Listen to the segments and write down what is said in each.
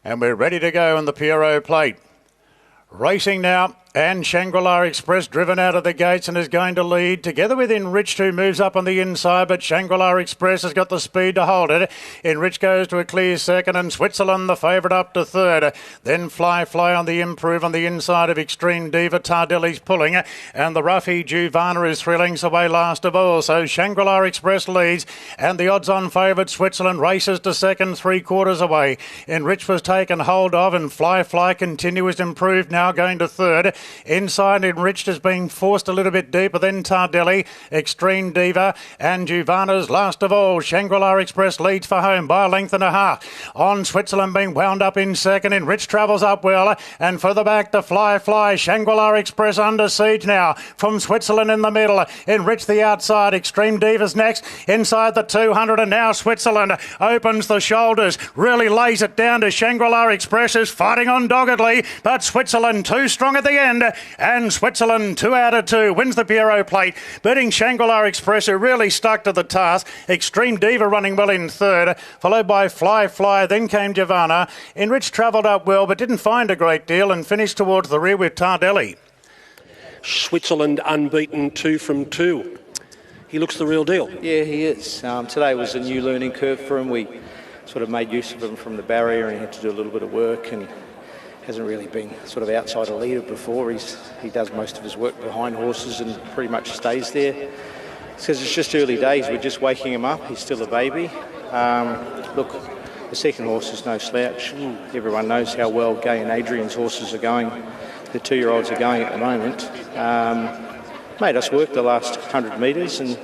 And we're ready to go on the Pierrot plate. Racing now, and Shangri-La Express driven out of the gates and is going to lead, together with Enriched, who moves up on the inside, but Shangri-La Express has got the speed to hold it. Enriched goes to a clear second, and Switzerland the favourite up to third. Then Fly on the improve on the inside of Extreme Diva. Tardelli's pulling, and the roughie Juvana is 3 lengths away last of all. So Shangri-La Express leads, and the odds-on favourite Switzerland races to second, 3/4 away. Enriched was taken hold of, and Fly continues improved now, going to third. Inside, Enriched is being forced a little bit deeper, then Tardelli, Extreme Diva, and Juvana's last of all. Shangri-La Express leads for home by a length and a half. On Switzerland being wound up in second. Enriched travels up well, and further back to Fly. Shangri-La Express under siege now from Switzerland in the middle. Enriched the outside. Extreme Diva's next. Inside the 200, and now Switzerland opens the shoulders, really lays it down to Shangri-La Express, who's fighting on doggedly, but Switzerland too strong at the end. And Switzerland 2 out of 2 wins the Pierrot plate, beating Shangri-La Express, who really stuck to the task. Extreme Diva running well in third, followed by Fly. Then came Juvana. Enriched travelled up well, but didn't find a great deal and finished towards the rear with Tardelli. Switzerland unbeaten 2 from 2. He looks the real deal. Yeah, he is. Today was a new learning curve for him. We sort of made use of him from the barrier, and he had to do a little bit of work, and hasn't really been sort of outside a leader before. He does most of his work behind horses and pretty much stays there. Because it's just early days, we're just waking him up. He's still a baby. Look, the second horse is no slouch. Everyone knows how well Gay and Adrian's horses are going. The 2-year-olds are going at the moment. Made us work the last 100 metres, and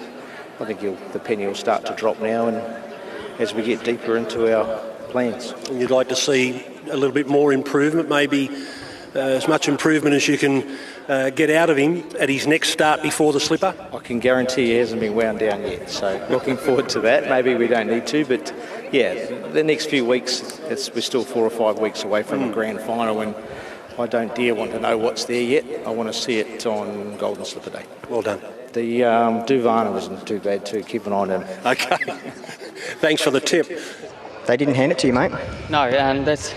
I think the penny will start to drop now, and as we get deeper into our plans. You'd like to see a little bit more improvement, maybe as much improvement as you can get out of him at his next start before the slipper? I can guarantee he hasn't been wound down yet, so looking forward to that. Maybe we don't need to, but yeah, the next few weeks, we're still 4 or 5 weeks away from the grand final, and I don't dare want to know what's there yet. I want to see it on Golden Slipper Day. Well done. The Duvana wasn't too bad too. Keep an eye on him. Okay. Thanks for the tip. They didn't hand it to you, mate? No, and that's...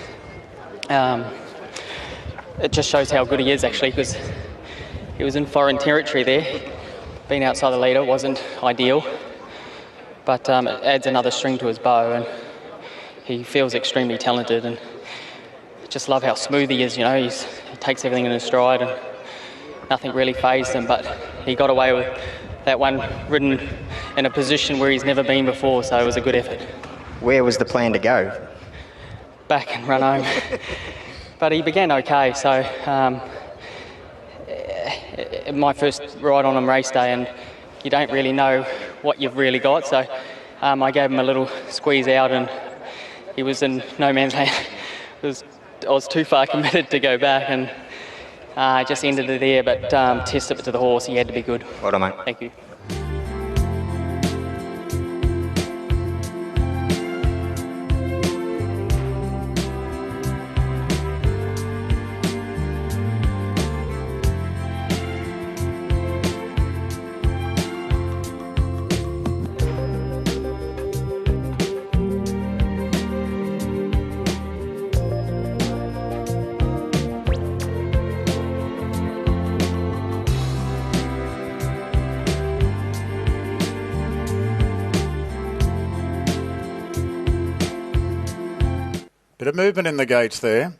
it just shows how good he is, actually, because he was in foreign territory there. Being outside the leader wasn't ideal, but it adds another string to his bow, and he feels extremely talented, and just love how smooth he is. You know, he takes everything in his stride, and nothing really fazed him, but he got away with that one ridden in a position where he's never been before, so it was a good effort. Where was the plan to go? Back and run home. But he began okay, so my first ride on him race day, and you don't really know what you've really got, so I gave him a little squeeze out, and he was in no man's land. I was too far committed to go back, and I just ended it there, but tested it to the horse. He had to be good. Well done, mate. Thank you. Bit of movement in the gates there.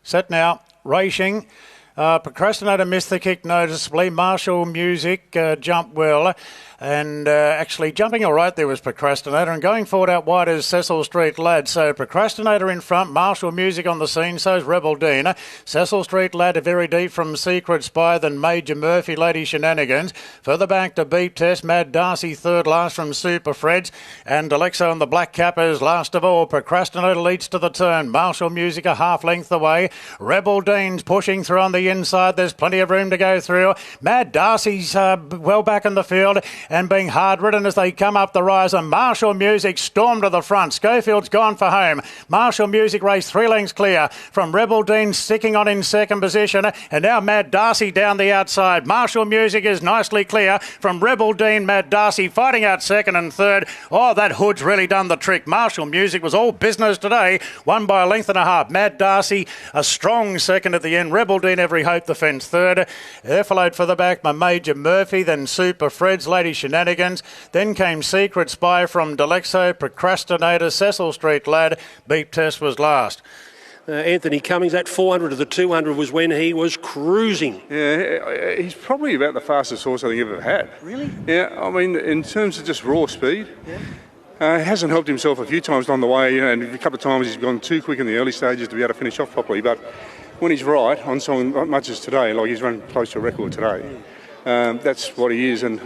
Set now, racing. Procrastinator missed the kick noticeably. Martial Music jumped well. And actually jumping all right there was Procrastinator, and going forward out wide is Cecil Street Lad. So Procrastinator in front, Martial Music on the scene, so's Rebel Dean. Cecil Street Lad very deep from Secret Spy, then Major Murphy, Lady Shenanigans. Further back to Beat Test, Mad Darcy third last from Super Freds, and Alexo and the Black Cappers last of all. Procrastinator leads to the turn, Martial Music a half length away. Rebel Dean's pushing through on the the inside. There's plenty of room to go through. Mad Darcy's well back in the field and being hard ridden as they come up the rise. And Marshall Music stormed to the front. Schofield's gone for home. Marshall Music raced 3 lengths clear from Rebel Dean sticking on in second position. And now Mad Darcy down the outside. Marshall Music is nicely clear from Rebel Dean. Mad Darcy fighting out second and third. Oh, that hood's really done the trick. Marshall Music was all business today. Won by a length and a half. Mad Darcy a strong second at the end. Rebel Dean Every Hope the fence third. There followed for the back my Major Murphy, then Super Fred's Lady Shenanigans. Then came Secret Spy from Delexo, Procrastinator, Cecil Street Lad. Beep Test was last. Anthony Cummings, that 400 to the 200 was when he was cruising. Yeah, he's probably about the fastest horse I think I've ever had. Really? Yeah, I mean, in terms of just raw speed, he hasn't helped himself a few times on the way, and a couple of times he's gone too quick in the early stages to be able to finish off properly. But when he's right, on something much as today, like he's run close to a record today, that's what he is. And,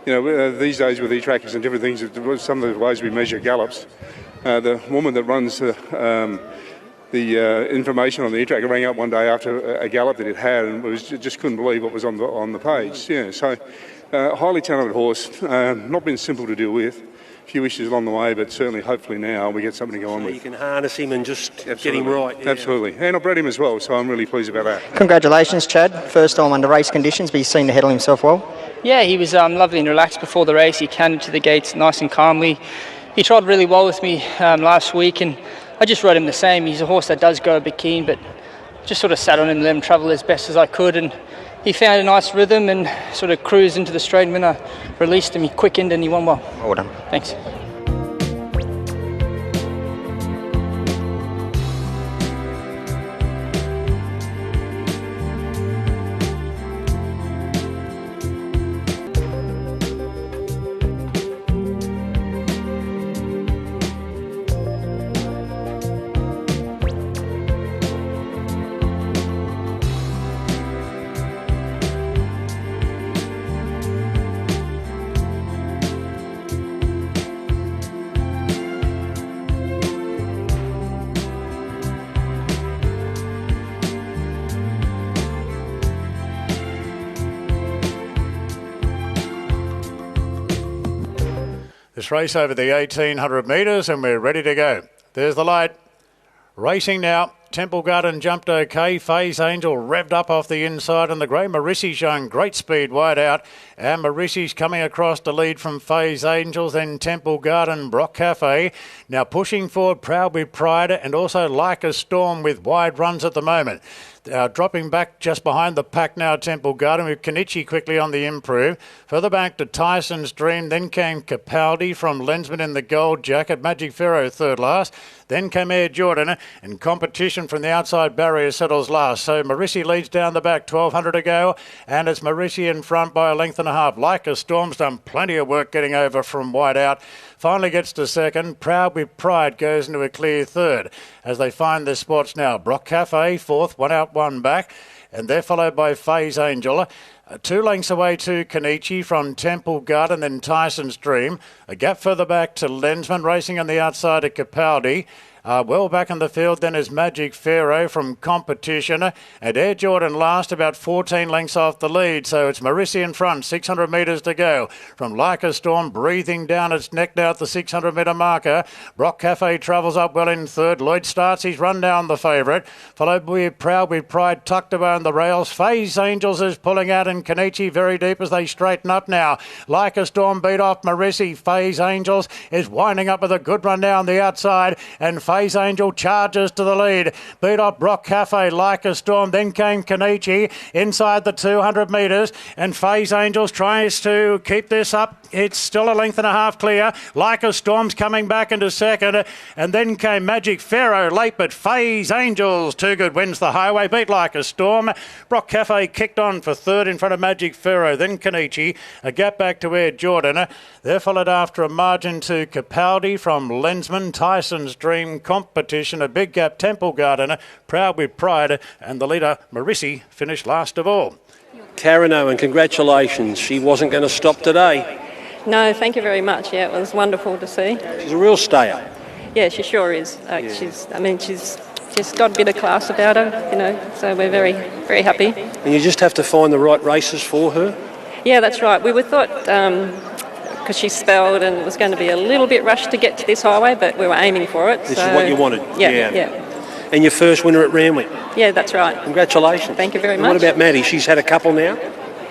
these days with e-trackers and different things, some of the ways we measure gallops, the woman that runs the information on the e-tracker rang up one day after a gallop that it had and just couldn't believe what was on the page. Yeah, so highly talented horse, not been simple to deal with. A few issues along the way, but certainly, hopefully now we get something to go on with. You can harness him and just get him right. Yeah. Absolutely. And I bred him as well, so I'm really pleased about that. Congratulations, Chad. First time under race conditions, but he's seen to handle himself well. Yeah, he was lovely and relaxed before the race. He cantered to the gates nice and calmly. He trod really well with me last week, and I just rode him the same. He's a horse that does go a bit keen, but just sort of sat on him and let him travel as best as I could, and he found a nice rhythm and sort of cruised into the straight. And when I released him, he quickened and he won well. Well done. Thanks. This race over the 1800 metres and we're ready to go. There's the light. Racing now. Temple Garden jumped okay. Faye's Angel revved up off the inside, and the grey Marissi showing great speed wide out. And Marissi's coming across to lead from Faye's Angels, then Temple Garden, Brock Cafe. Now pushing forward Proud with Pride and also Like a Storm with wide runs at the moment. Dropping back just behind the pack now, Temple Garden, with Kenichi quickly on the improve. Further back to Tyson's Dream. Then came Capaldi from Lensman in the gold jacket. Magic Pharaoh third last. Then came Air Jordan, and competition from the outside barrier settles last. So Marissi leads down the back, 1200 to go, and it's Marissi in front by a length and a half. Like a Storm's done plenty of work getting over from wide out. Finally gets to second. Proud with Pride goes into a clear third as they find their spots now. Brock Cafe fourth, one out, one back, and they're followed by Faye's Angel. 2 lengths away to Kenichi from Temple Garden, then Tyson's Dream. A gap further back to Lensman, racing on the outside of Capaldi. Well back in the field then is Magic Pharaoh from competition, and Air Jordan last, about 14 lengths off the lead. So it's Marissi in front, 600 metres to go. From Like a Storm breathing down its neck now at the 600 metre marker. Brock Cafe travels up well in third. Lloyd starts his run down the favourite, followed by Proud with Pride tucked away on the rails. Faye's Angels is pulling out, and Kenichi very deep as they straighten up now. Like a Storm beat off Marissi. Faye's Angels is winding up with a good run down the outside, and Faye's Angel charges to the lead. Beat off Brock Cafe, Like a Storm. Then came Kenichi inside the 200 metres, and Faye's Angels tries to keep this up. It's still a length and a half clear. Like a Storm's coming back into second, and then came Magic Pharaoh late, but Faye's Angels, too good, wins the highway. Beat Like a Storm. Brock Cafe kicked on for third in front of Magic Pharaoh. Then Kenichi, a gap back to Air Jordan. They're followed after a margin to Capaldi from Lensman, Tyson's Dream, competition, a big gap, Temple Garden, Proud with Pride, and the leader, Marissi, finished last of all. Karen Owen, congratulations. She wasn't going to stop today. No, thank you very much. Yeah, it was wonderful to see. She's a real stayer. Yeah, she sure is. She's Just got a bit of class about her, so we're very, very happy. And you just have to find the right races for her? Yeah, that's right. We were thought, because she spelled and was going to be a little bit rushed to get to this highway, but we were aiming for it. This is what you wanted? Yeah. And your first winner at Randwick? Yeah, that's right. Congratulations. Thank you very And much. what about Maddie? She's had a couple now?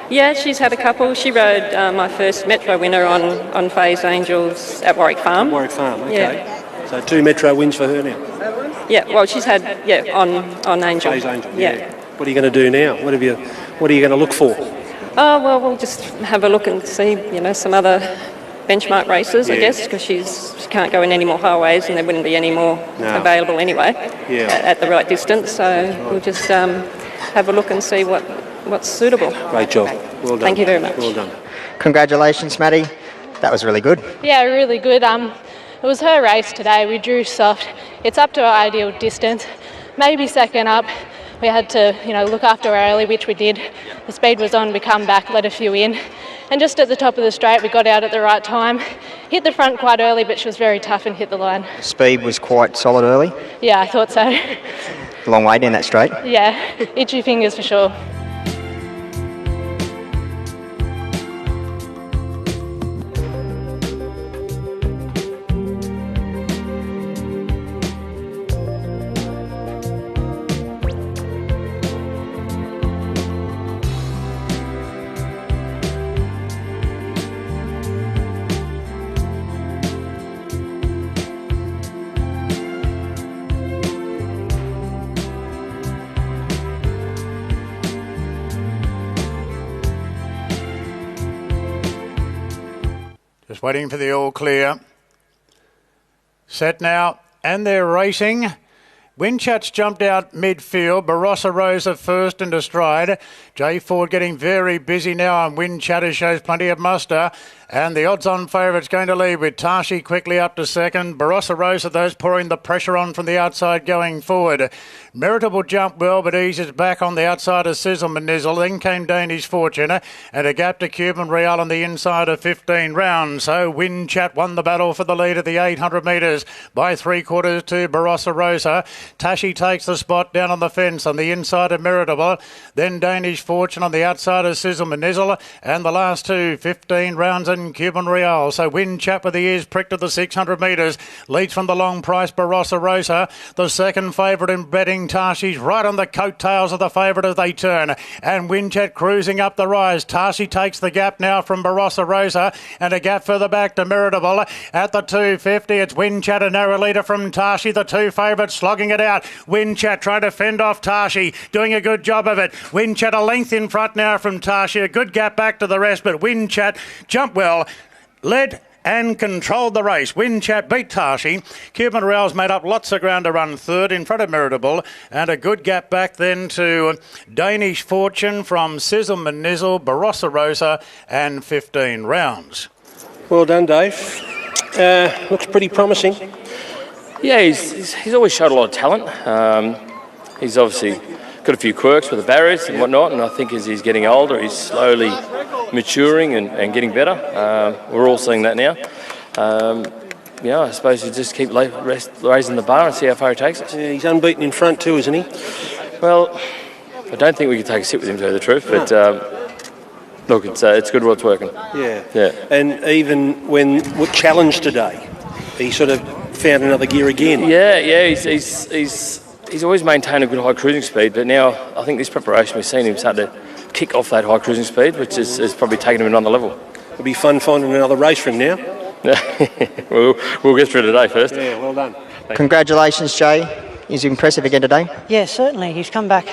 Yeah, she's had a couple. She rode my first Metro winner on Faye's Angels at Warwick Farm. Warwick Farm, okay. Yeah. So 2 Metro wins for her now? Yeah, well, she's had, on Angel. Faye's Angel, yeah. What are you going to do now? What are you going to look for? Oh, well, we'll just have a look and see, some other benchmark races, I guess, because she can't go in any more highways and there wouldn't be any more available anyway at the right distance. So we'll just have a look and see what's suitable. Great job. Well done. Thank you very much. Well done. Congratulations, Maddie. That was really good. Yeah, really good. It was her race today. We drew soft. It's up to our ideal distance. Maybe second up. We had to, look after her early, which we did. The speed was on, we come back, let a few in. And just at the top of the straight, we got out at the right time. Hit the front quite early, but she was very tough and hit the line. Speed was quite solid early. Yeah, I thought so. Long way down that straight. Yeah, itchy fingers for sure. Just waiting for the all clear. Set now, and they're racing. Winchat's jumped out midfield. Barossa Rosa first into stride. Jay Ford getting very busy now, and Winchatter shows plenty of muster. And the odds-on favourite's going to lead with Tashi quickly up to second. Barossa Rosa, those pouring the pressure on from the outside going forward. Meritable jump well, but eases back on the outside of Sizzle Manizzle. Then came Danish Fortune, and a gap to Cuban Real on the inside of 15 rounds. So Winchat won the battle for the lead at the 800 metres by 3/4 to Barossa Rosa. Tashi takes the spot down on the fence on the inside of Meritable. Then Danish Fortune on the outside of Sizzle Manizzle. And the last two, 15 rounds and Cuban Real. So Winchat with the ears pricked at the 600 metres. Leads from the long price Barossa Rosa. The second favourite in betting Tashi's right on the coattails of the favourite as they turn. And Winchat cruising up the rise. Tashi takes the gap now from Barossa Rosa. And a gap further back to Meritable. At the 250, it's Winchat, a narrow leader from Tashi. The two favourites slogging it out. Winchat trying to fend off Tashi. Doing a good job of it. Winchat a length in front now from Tashi. A good gap back to the rest, but Winchat jumped well, led and controlled the race. Winchat beat Tashi. Cuban Real's made up lots of ground to run third in front of Meritable, and a good gap back then to Danish Fortune from Sizzle Manizzle, Barossa Rosa, and 15 rounds. Well done, Dave. Looks pretty promising. Yeah, he's always showed a lot of talent. He's obviously got a few quirks with the barriers and whatnot, and I think as he's getting older, he's slowly maturing and getting better. We're all seeing that now. I suppose you just keep raising the bar and see how far he takes us. Yeah, he's unbeaten in front too, isn't he? Well, I don't think we can take a sit with him, to tell you the truth, but look, it's good what's working. Yeah. And even when challenged today, he sort of found another gear again. Yeah, he's always maintained a good high cruising speed, but now I think this preparation we've seen him start to kick off that high cruising speed, which is probably taking him another level. It'll be fun finding another race for him now. we'll get through today first. Yeah, well done. Congratulations, Jay. He's impressive again today. Yeah, certainly. He's come back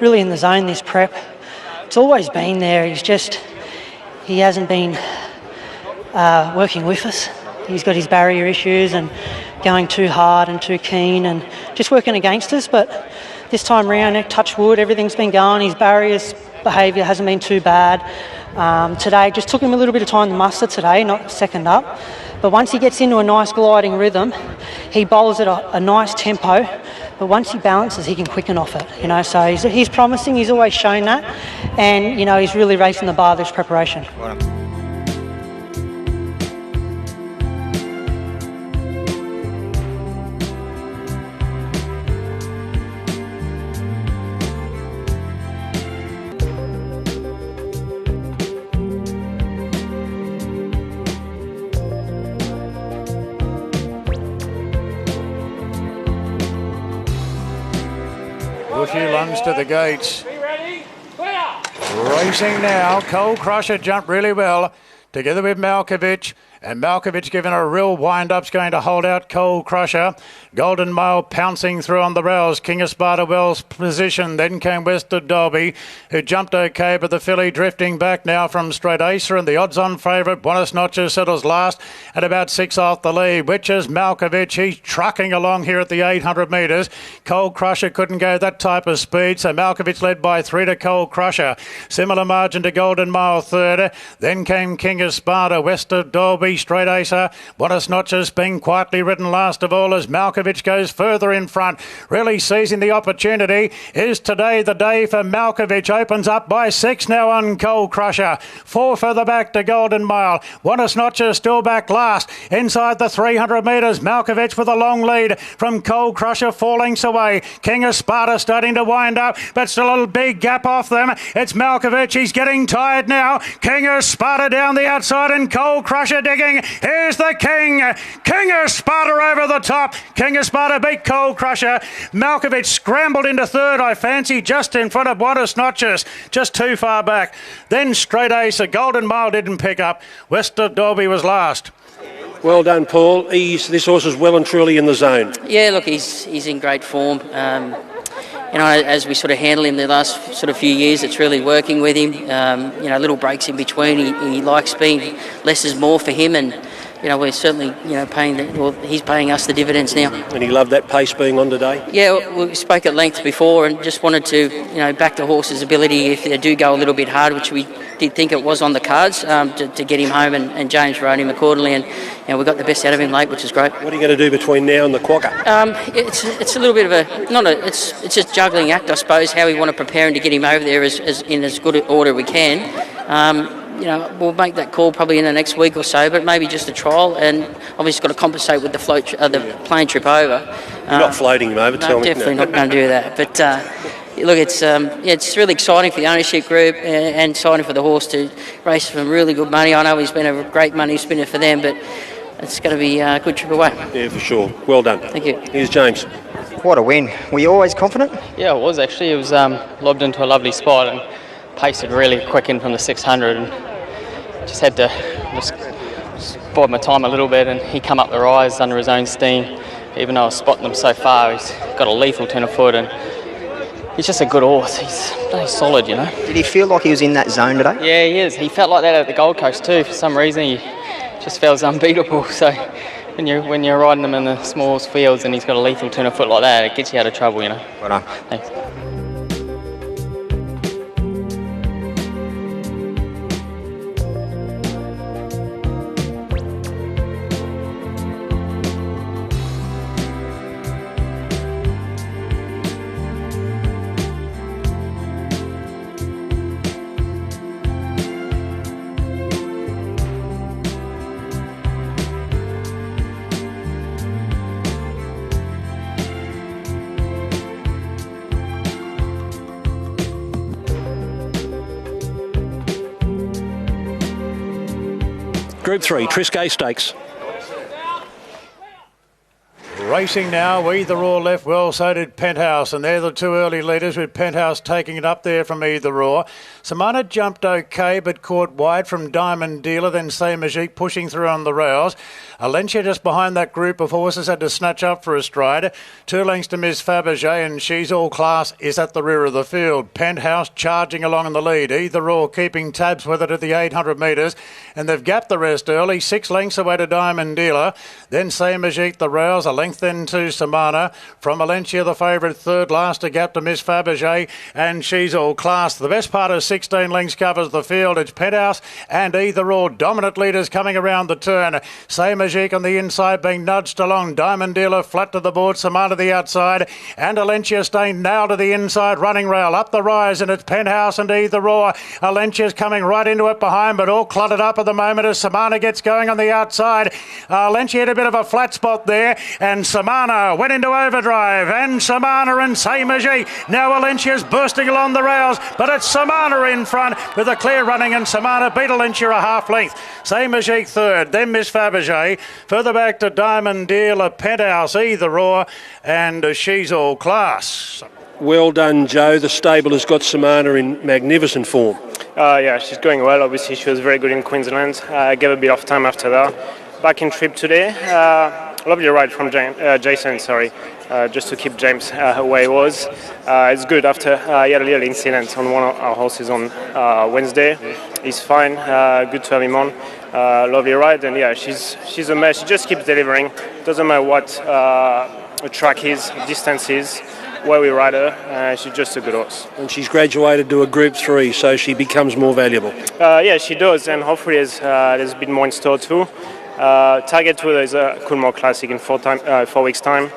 really in the zone this prep. It's always been there. He hasn't been working with us. He's got his barrier issues and going too hard and too keen and just working against us. But this time round, touch wood, everything's been going. His barriers behaviour hasn't been too bad. Today, just took him a little bit of time to muster today, not second up. But once he gets into a nice gliding rhythm, he bowls at a nice tempo. But once he balances, he can quicken off it. So he's promising. He's always shown that, and he's really raising the bar this preparation. few lungs to the gates. Racing now, Cold Crusher jumped really well, together with Malkovich. And Malkovich giving a real wind-up's going to hold out Cold Crusher. Golden Mile pouncing through on the rails. King of Sparta Wells position. Then came West of Dolby, who jumped okay, but the filly drifting back now from Straight Acer, and the odds-on favourite Buenos Noches settles last at about 6 off the lead, which is Malkovich. He's trucking along here at the 800 metres. Cold Crusher couldn't go that type of speed, so Malkovich led by 3 to Cold Crusher. Similar margin to Golden Mile third. Then came King of Sparta, West of Dolby, Straight Acer. Buenos Noches being quietly ridden last of all as Malkovich goes further in front. Really seizing the opportunity. Is today the day for Malkovich? Opens up by 6 now on Cold Crusher. 4 further back to Golden Mile. Buenos Noches still back last. Inside the 300 metres, Malkovich with a long lead from Cold Crusher 4 lengths away. King of Sparta starting to wind up, but still a big gap off them. It's Malkovich. He's getting tired now. King of Sparta down the outside and Cold Crusher digging. Here's the King. King of Sparta over the top. King of Sparta beat Cold Crusher. Malkovich scrambled into third, I fancy, just in front of Buenos Noches, just too far back. Then Straight Ace, a Golden Mile didn't pick up. West of Dolby was last. Well done, Paul. This horse is well and truly in the zone. Yeah, look, he's in great form. As we sort of handle him the last sort of few years, it's really working with him. Little breaks in between. He likes being less is more for him, and we're certainly he's paying us the dividends now. And he loved that pace being on today. Yeah, we spoke at length before, and just wanted to back the horse's ability if they do go a little bit hard, which we did think it was on the cards, to get him home, and James rode him accordingly, and we got the best out of him late, which is great. What are you going to do between now and the Quokka? It's a little bit of it's just juggling act, I suppose, how we want to prepare him to get him over there in as good order we can. We'll make that call probably in the next week or so, but maybe just a trial, and obviously got to compensate with the plane trip over. You're not floating him over, tell me. Definitely not going to do that, but look, it's really exciting for the ownership group and exciting for the horse to race for some really good money. I know he's been a great money spinner for them, but it's going to be a good trip away. Yeah, for sure. Well done. Thank you. Here's James. What a win. Were you always confident? Yeah, it was actually. It was lobbed into a lovely spot and paced it really quick in from the 600, and just had to just bide my time a little bit, and he come up the rise under his own steam. Even though I was spotting him so far, he's got a lethal turn of foot, and he's just a good horse. He's very solid, Did he feel like he was in that zone today? Yeah, he is. He felt like that at the Gold Coast too. For some reason, he just feels unbeatable. So when you're riding him in the small fields and he's got a lethal turn of foot like that, it gets you out of trouble, Right on. Thanks. Group 3, Triscay Stakes. Racing now, Either Or left well, so did Penthouse, and they're the two early leaders, with Penthouse taking it up there from Either Or. Samana jumped okay, but caught wide from Diamond Dealer, then Say Magique pushing through on the rails. Alencia just behind that group of horses had to snatch up for a stride. 2 lengths to Miss Fabergé, and She's All Class is at the rear of the field. Penthouse charging along in the lead. Either Or keeping tabs with it at the 800 metres, and they've gapped the rest early. 6 lengths away to Diamond Dealer. Then Say Magique the rails, a length then to Samana. From Alencia the favourite, third last, a gap to Miss Fabergé, and She's All Class. The best part of 16 lengths covers the field. It's Penthouse and Either Or, dominant leaders coming around the turn. Say Magique on the inside being nudged along. Diamond Dealer flat to the board, Samana the outside, and Alencia staying now to the inside running rail. Up the rise, and it's Penthouse and Either Or. Alencia's coming right into it behind, but all cluttered up at the moment as Samana gets going on the outside. Alencia had a bit of a flat spot there, and Samana went into overdrive, and Samana and Say Magique. Now Alencia's bursting along the rails, but it's Samana in front with a clear running, and Samana beat Alencia a half length. Say Magique third, then Miss Fabergé. Further back to Diamond Dealer, Penthouse, Either Or, and She's All Class. Well done, Joe. The stable has got Samana in magnificent form. Yeah, she's going well. Obviously, she was very good in Queensland. Gave a bit of time after that. Back in trip today. Lovely ride from Jason, just to keep James where he was. It's good after he had a little incident on one of our horses on Wednesday. He's fine. Good to have him on. Lovely ride, and yeah, she's a mess. She just keeps delivering. Doesn't matter what the track is, distance is, where we ride her. She's just a good horse. And she's graduated to a Group 3, so she becomes more valuable. Yeah, she does, and hopefully there's a bit more in store too. Target 2 is a Coolmore Classic in 4 weeks' time.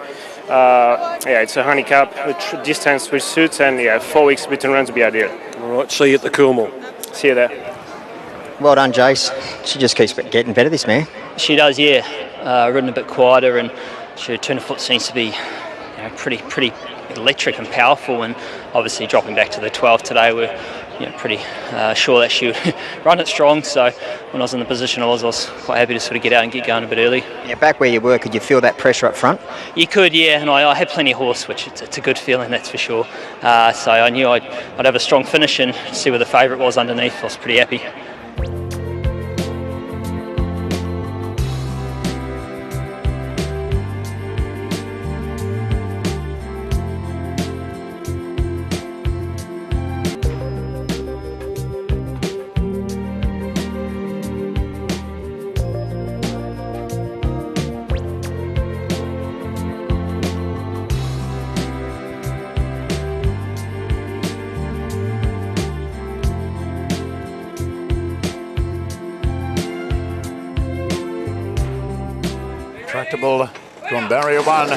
It's a handicap. The distance will suit, and 4 weeks between runs will be ideal. All right, see you at the Coolmore. See you there. Well done, Jace. She just keeps getting better, this man. She does, yeah. Ridden a bit quieter, and her turn of foot seems to be pretty electric and powerful, and obviously dropping back to the 12 today, we're pretty sure that she would run it strong. So when I was in the position I was quite happy to sort of get out and get going a bit early. Yeah, back where you were, could you feel that pressure up front? You could, yeah, and I had plenty of horse, which it's a good feeling, that's for sure. So I knew I'd have a strong finish and see where the favourite was underneath. I was pretty happy. Tractable from barrier 1.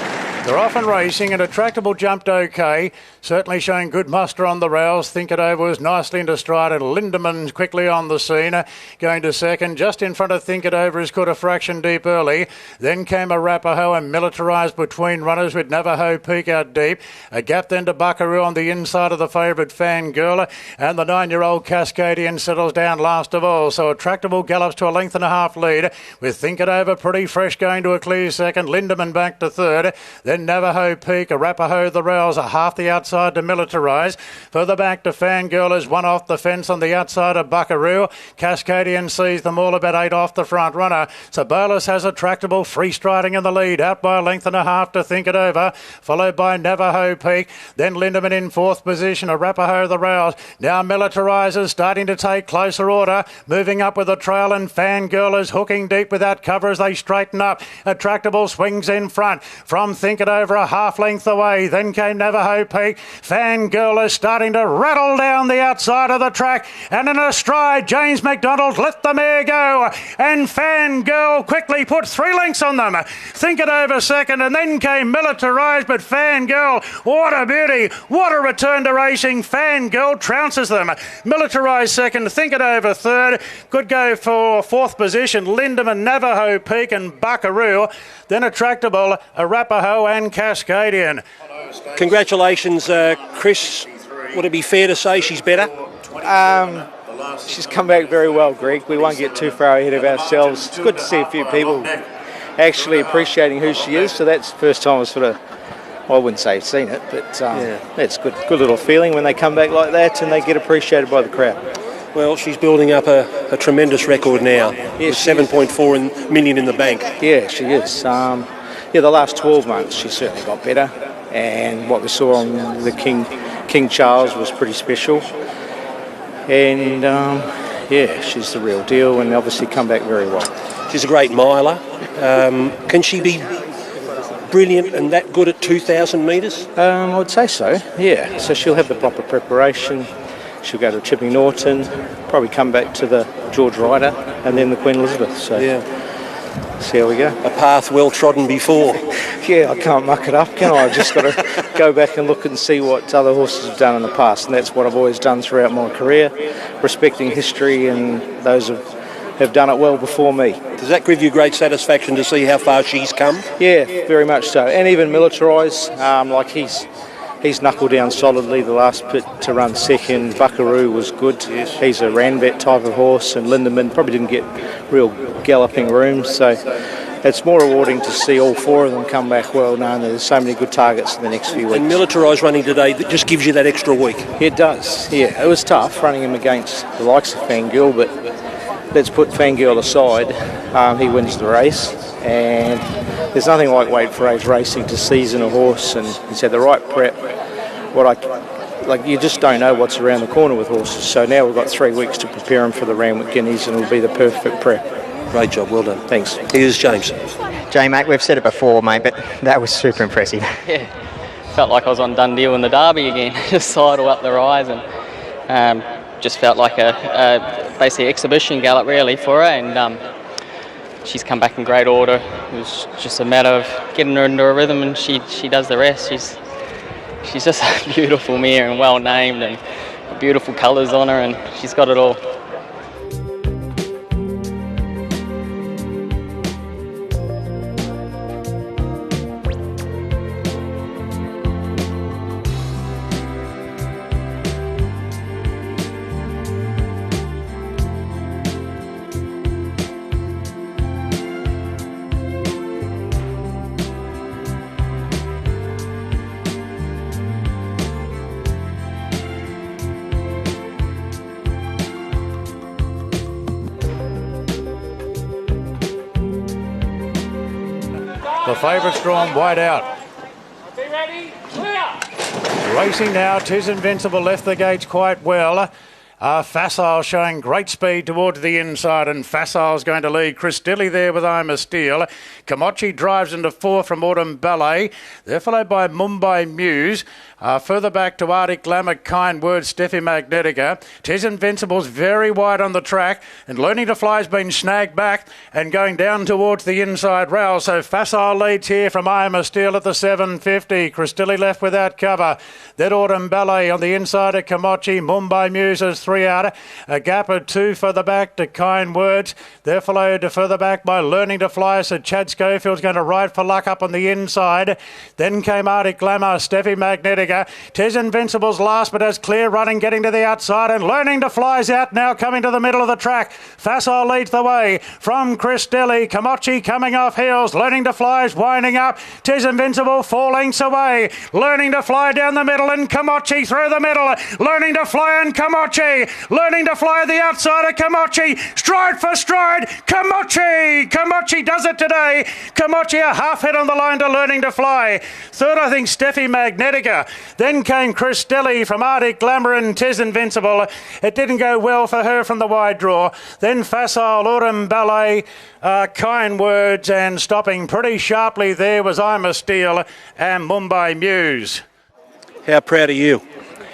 They're off and racing, and Attractable jumped okay. Certainly showing good muster on the rails. Think It Over was nicely into stride, and Lindemann quickly on the scene. Going to second. Just in front of Think It Over is caught a fraction deep early. Then came Arapaho and Militarised between runners with Navajo Peak out deep. A gap then to Buckaroo on the inside of the favourite Fangirl. And the 9-year-old Cascadian settles down last of all. So Attractable gallops to a length and a half lead, with Think It Over pretty fresh going to a clear second. Lindemann back to third. Then Navajo Peak, Arapaho the rails, are half the outside to Militarise. Further back to Fangirl is one off the fence on the outside of Buckaroo. Cascadian sees them all about 8 off the front runner. So Bolus has Attractable free striding in the lead, out by a length and a half to Think It Over, followed by Navajo Peak. Then Lindemann in 4th position, Arapaho the rails. Now Militarises starting to take closer order, moving up with a trail, and Fangirl is hooking deep without cover as they straighten up. Attractable swings in front from Think It Over a half length away. Then came Navajo Peak. Fangirl is starting to rattle down the outside of the track, and in a stride James McDonald let the mare go, and Fangirl quickly put 3 lengths on them. Think It Over second, and then came Militarised, but Fangirl, what a beauty, what a return to racing. Fangirl trounces them. Militarised second, Think It Over third. Could go for 4th position Lindemann, Navajo Peak and Buckaroo. Then Attractable, Arapaho and Cascadian. Congratulations, Chris. Would it be fair to say she's better? She's come back very well, Greg. We won't get too far ahead of ourselves. It's good to see a few people actually appreciating who she is. So that's the first time I've sort of, well, I wouldn't say seen it, but that's good little feeling when they come back like that and they get appreciated by the crowd. Well, she's building up a tremendous record now, with 7.4 million in the bank. Yeah, she is. The last 12 months she certainly got better, and what we saw on the King Charles was pretty special. And she's the real deal, and obviously come back very well. She's a great miler. Can she be brilliant and that good at 2,000 metres? I would say so, yeah. So she'll have the proper preparation. She'll go to Chipping Norton, probably come back to the George Ryder and then the Queen Elizabeth. So see how we go. A path well trodden before. Yeah, I can't muck it up, can I? I've just got to go back and look and see what other horses have done in the past, and that's what I've always done throughout my career, respecting history and those have done it well before me. Does that give you great satisfaction to see how far she's come? Yeah, very much so. And even Militarise, he's knuckled down solidly the last pit to run second. Buckaroo was good. Yes. He's a Randwick type of horse, and Lindemann probably didn't get real galloping room. So it's more rewarding to see all 4 of them come back well, knowing that there's so many good targets in the next few weeks. And militarised running today, that just gives you that extra week. It does, yeah. It was tough running him against the likes of Fangirl, but let's put Fangirl aside. He wins the race, and there's nothing like weight for age racing to season a horse, and he's had the right prep. You just don't know what's around the corner with horses. So now we've got 3 weeks to prepare him for the Randwick Guineas, and it'll be the perfect prep. Great job, well done. Thanks. Here's James. Jay, mate, we've said it before, mate, but that was super impressive. Yeah, felt like I was on Dundee in the Derby again. Just sidle up the rise, and just felt like a basically exhibition gallop really for her. And she's come back in great order. It was just a matter of getting her into a rhythm, and she does the rest. She's just a beautiful mare and well named, and beautiful colours on her, and she's got it all. The favourite's drawn wide out. Be ready, clear! Racing now, Tis Invincible left the gates quite well. Facile showing great speed towards the inside, and Facile's going to lead. Chris Dilly there with I'm a Steel. Kamachi drives into 4 from Autumn Ballet. They're followed by Mumbai Muse. Further back to Arctic Glamour, Kind Words, Steffi Magnetica. Tis Invincible's very wide on the track, and Learning to Fly's been snagged back and going down towards the inside rail. So Facile leads here from I Am a Steel at the 750. Chris Dilly left without cover. Then Autumn Ballet on the inside of Kamachi. Mumbai Muse is 3 out. A gap of 2 further back to Kind Words. They're followed further back by Learning to Fly. So Chad Schofield's going to ride for luck up on the inside. Then came Arctic Glamour, Steffi Magnetica. Tis Invincible's last, but has clear running, getting to the outside, and Learning to Fly's out now, coming to the middle of the track. Facile leads the way from Chris Dilly. Kamachi coming off heels. Learning to Fly's winding up. Tis Invincible 4 lengths away. Learning to Fly down the middle, and Kamachi through the middle. Learning to Fly and Kamachi. Learning to Fly the outside of Kamachi. Stride for stride. Kamachi. Kamachi does it today. Kamachi a half head on the line to Learning to Fly. Third, I think, Steffi Magnetica. Then came Chris Dilly from Arctic Glamour and Tis Invincible. It didn't go well for her from the wide draw. Then Facile, Autumn Ballet, Kind Words, and stopping pretty sharply there was I'm a Steel and Mumbai Muse. How proud are you?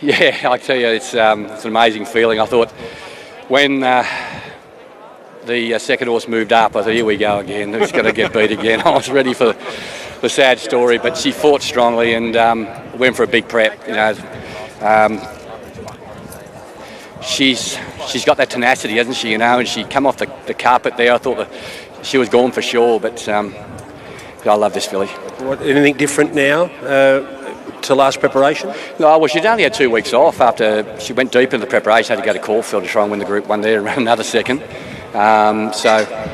Yeah, I tell you, it's an amazing feeling. I thought when the second horse moved up, I thought, here we go again. Who's going to get beat again? I was ready for the sad story, but she fought strongly and went for a big prep. You know, she's got that tenacity, hasn't she? You know, and she come off the carpet there. I thought that she was gone for sure, but I love this filly. Anything different now to last preparation? No, well, she'd only had 2 weeks off after she went deep into the preparation. Had to go to Caulfield to try and win the Group 1 there and ran another second. So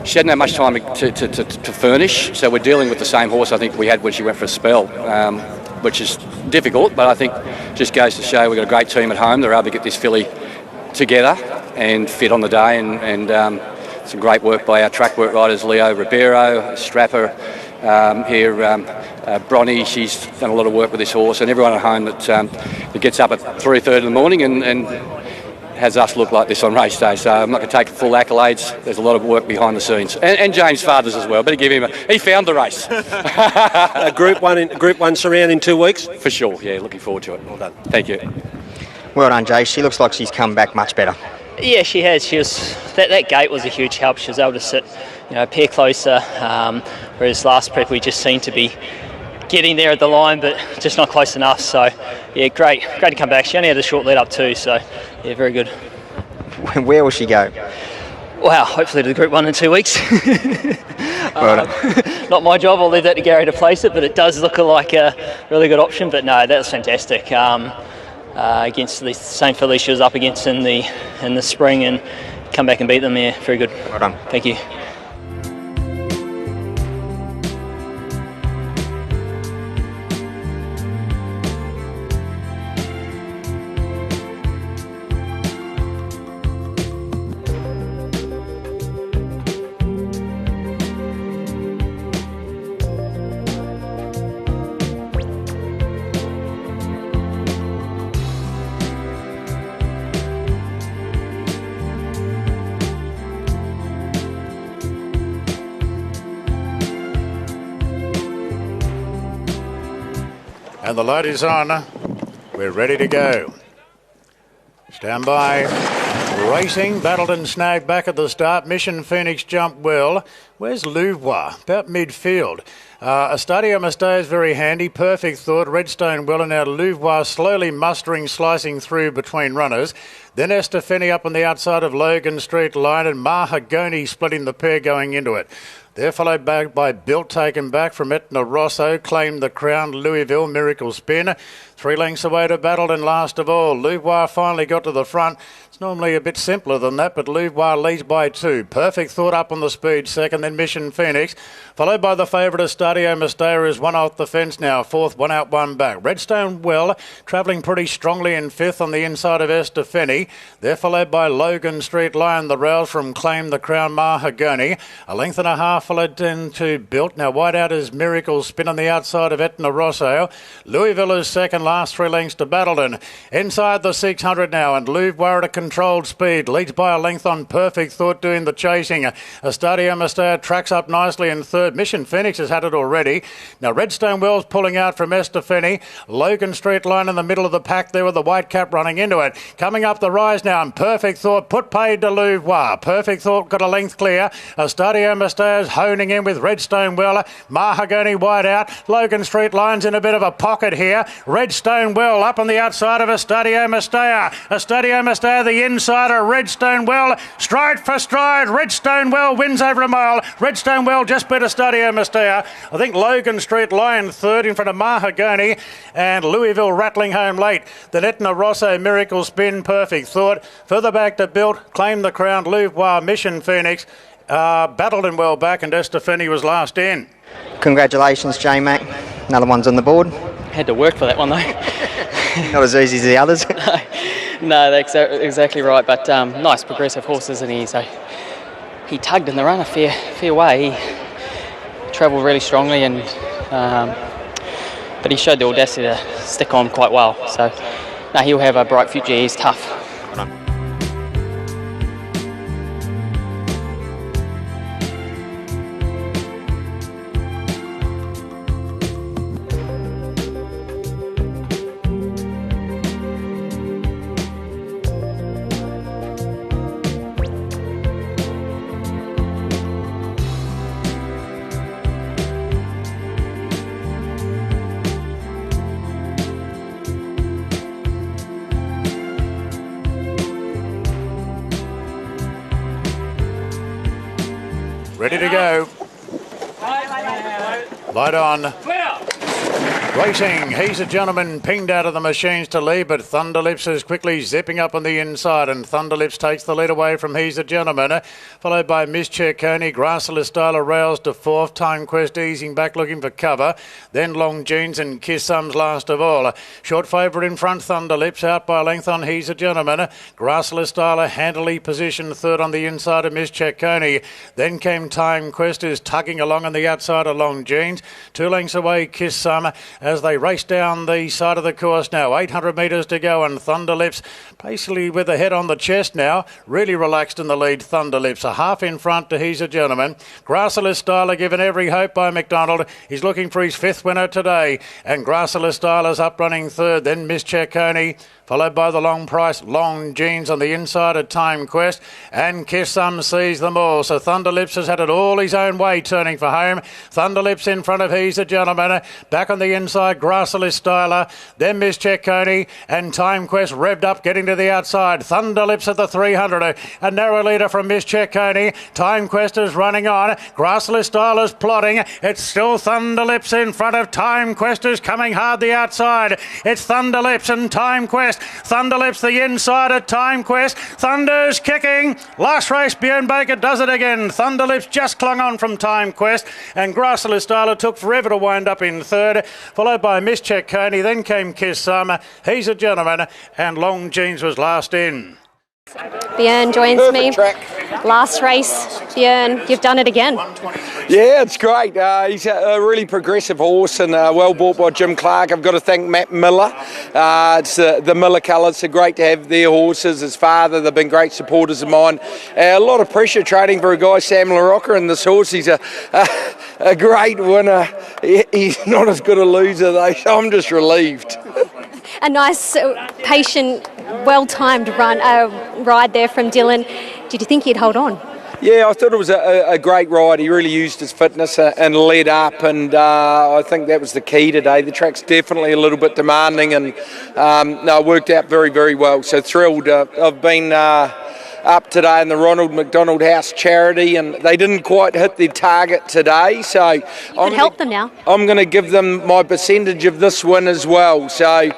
she hadn't had much time to furnish, so we're dealing with the same horse I think we had when she went for a spell, which is difficult, but I think just goes to show we've got a great team at home. They're able to get this filly together and fit on the day, and some great work by our track work riders, Leo Ribeiro, Strapper here, Bronny. She's done a lot of work with this horse, and everyone at home that gets up at 3:30 in the morning and has us look like this on race day. So I'm not going to take full accolades. There's a lot of work behind the scenes, and James' father's as well. Better give him he found the race. Group 1 surround in 2 weeks? For sure, yeah, looking forward to it. Well done. Thank you. Well done, Jay. She looks like she's come back much better. Yeah, she has. She was that gate was a huge help. She was able to sit, a pair closer. Whereas last prep we just seemed to be getting there at the line, but just not close enough. So, yeah, great to come back. She only had a short lead up too, so yeah, very good. Where will she go? Wow, hopefully to the Group 1 in 2 weeks. Well done. Not my job. I'll leave that to Gary to place it, but it does look like a really good option. But no, that was fantastic. Against the same filly she was up against in the spring, and come back and beat them. Yeah, very good. Well done. Thank you. And the light is on. We're ready to go. Stand by. Racing. Battled and snagged back at the start. Mission Phoenix jumped well. Where's Louvois? About midfield. Estadio Mistake is very handy. Perfect Thought. Redstone well, and now Louvois slowly mustering, slicing through between runners. Then Estefani up on the outside of Logan Street Line, and Mahagoni splitting the pair going into it. They're followed back by Built, taken back from Etna Rosso, claimed the crown. Louisville, Miracle Spin. 3 lengths away to Battled, and last of all, Louvois finally got to the front. It's normally a bit simpler than that, but Louvois leads by 2. Perfect Thought up on the speed second, then Mission Phoenix, followed by the favourite Estadio Mistake, is one off the fence now. 4th, 1 out, 1 back. Redstone well, travelling pretty strongly in 5th on the inside of Estefani. They're followed by Logan Street Lion, the rails from Claim the Crown, Mahagoni. A length and a half followed into Built. Now wide out is Miracle Spin on the outside of Etna Rosso. Louisville is second, last 3 lengths to Battledon. Inside the 600 now, and Louvois at a controlled speed. Leads by a length on Perfect Thought doing the chasing. Estadio Mistake tracks up nicely in 3rd. Mission Phoenix has had it already. Now Redstone Wells pulling out from Estefani. Logan Street Line in the middle of the pack there with the white cap running into it. Coming up the rise now, and Perfect Thought put paid to Louvois. Perfect Thought got a length clear. Estadio Mistake honing in with Redstone Well. Mahagoni wide out. Logan Street Line's in a bit of a pocket here. Redstone Well up on the outside of Estadio Mistake. Estadio Mistake the insider. Redstone Well stride for stride. Redstone Well wins over a mile. Redstone Well just beat Estadio Mistake. I think Logan Street Lion 3rd in front of Mahagoni, and Louisville rattling home late. Then Etna Rosso, Miracle Spin, Perfect Thought. Further back to Built, Claim the Crown, Louvois, Mission Phoenix. Battled and well back, and Estefani was last in. Congratulations, J-Mac. Another one's on the board. Had to work for that one though. Not as easy as the others. No, that's exactly right. But nice progressive horse, isn't he? So he tugged in the run a fair way. He travelled really strongly, and but he showed the audacity to stick on quite well. So no, he'll have a bright future. He's tough. Ready to go. Light on. Racing, He's a Gentleman pinged out of the machines to lead, but Thunderlips is quickly zipping up on the inside, and Thunderlips takes the lead away from He's a Gentleman, followed by Miss Cerconi. Grassless Styler rails to 4th. Time Quest easing back looking for cover. Then Long Jeans and Kiss Sums last of all. Short favourite in front, Thunderlips out by a length on He's a Gentleman. Grassless Styler handily positioned 3rd on the inside of Miss Cerconi. Then came Time Quest, is tugging along on the outside of Long Jeans. 2 lengths away, Kiss Some, as they race down the side of the course now. 800 metres to go, and Thunderlips basically with the head on the chest now, really relaxed in the lead. Thunderlips a half in front to He's a Gentleman. Grassless Styler given every hope by McDonald. He's looking for his 5th winner today, and Grassless Styler's up running 3rd. Then Miss Cerconi, followed by the long price Long Jeans on the inside of Time Quest, and Kiss Some sees them all. So Thunderlips has had it all his own way, turning for home. Thunderlips in front of He's a Gentleman. Back on the inside, Grassless Styler, then Miss Cerconi, and Time Quest revved up, getting to the outside. Thunderlips at the 300, a narrow leader from Miss Cerconi. Time Quest is running on. Grassless Styler's plodding. It's still Thunderlips in front of Time Quest, is coming hard the outside. It's Thunderlips and Time Quest. Thunderlips the inside at Time Quest. Thunder's kicking. Last race, Björn Baker does it again. Thunderlips just clung on from Time Quest, and Grassless Styler took forever to wind up in 3rd, followed by Miss Cerconi. Then came Kiss Some, He's a Gentleman, and Long Jeans was last in. Björn joins me. Last race, Björn, you've done it again. Yeah, it's great. He's a really progressive horse and well bought by Jim Clark. I've got to thank Matt Miller. It's the Miller colours. They're great to have their horses. His father, they've been great supporters of mine. A lot of pressure trading for a guy, Sam LaRocca, and this horse. He's a great winner. He's not as good a loser though, so I'm just relieved. A nice, patient, well-timed ride there from Dylan. Did you think he'd hold on? Yeah, I thought it was a great ride. He really used his fitness and led up, and I think that was the key today. The track's definitely a little bit demanding, and it worked out very, very well. So thrilled. I've been up today in the Ronald McDonald House charity, and they didn't quite hit their target today. So you can help them now. I'm going to give them my percentage of this win as well. So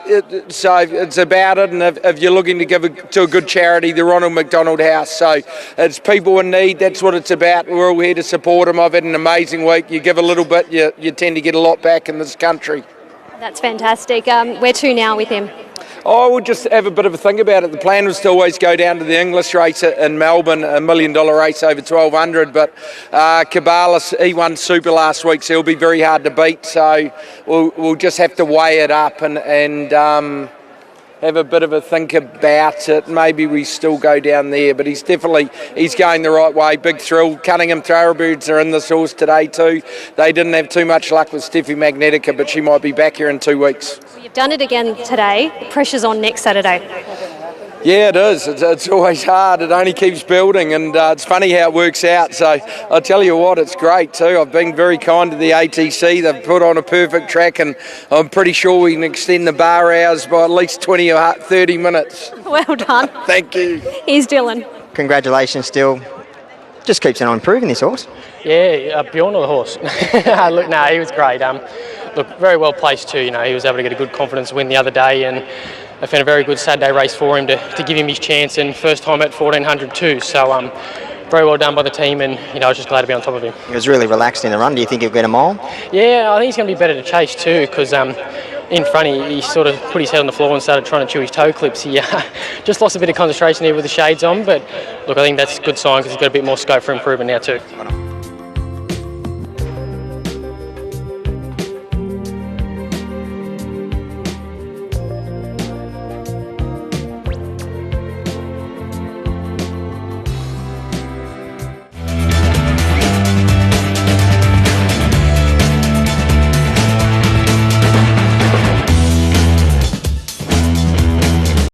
it's about it, and if you're looking to give it to a good charity, the Ronald McDonald House. So it's people in need. That's what it's about. We're all here to support them. I've had an amazing week. You give a little bit, you tend to get a lot back in this country. That's fantastic. Where to now with him? I would just have a bit of a think about it. The plan was to always go down to the English race in Melbourne, $1 million race over 1,200, but Cabalas, he won Super last week, so he'll be very hard to beat. So we'll just have to weigh it up and have a bit of a think about it. Maybe we still go down there, but he's going the right way. Big thrill. Cunningham Thoroughbreds are in this horse today too. They didn't have too much luck with Steffi Magnetica, but she might be back here in 2 weeks. Well, you've done it again today. The pressure's on next Saturday. Yeah, it is. It's always hard. It only keeps building, and it's funny how it works out. So I'll tell you what, it's great too. I've been very kind to the ATC. They've put on a perfect track, and I'm pretty sure we can extend the bar hours by at least 20 or 30 minutes. Well done. Thank you. Here's Dylan. Congratulations, still. Just keeps on improving, this horse. Yeah, Bjorn or the horse? Look, no, he was great. Look, very well placed too. You know, he was able to get a good confidence win the other day, and I found a very good Saturday race for him to give him his chance, and first time at 1,400 too. So very well done by the team, and I was just glad to be on top of him. He was really relaxed in the run. Do you think he'll get a mile? Yeah, I think he's going to be better to chase too, because in front he sort of put his head on the floor and started trying to chew his toe clips. He just lost a bit of concentration there with the shades on, but look, I think that's a good sign because he's got a bit more scope for improvement now too.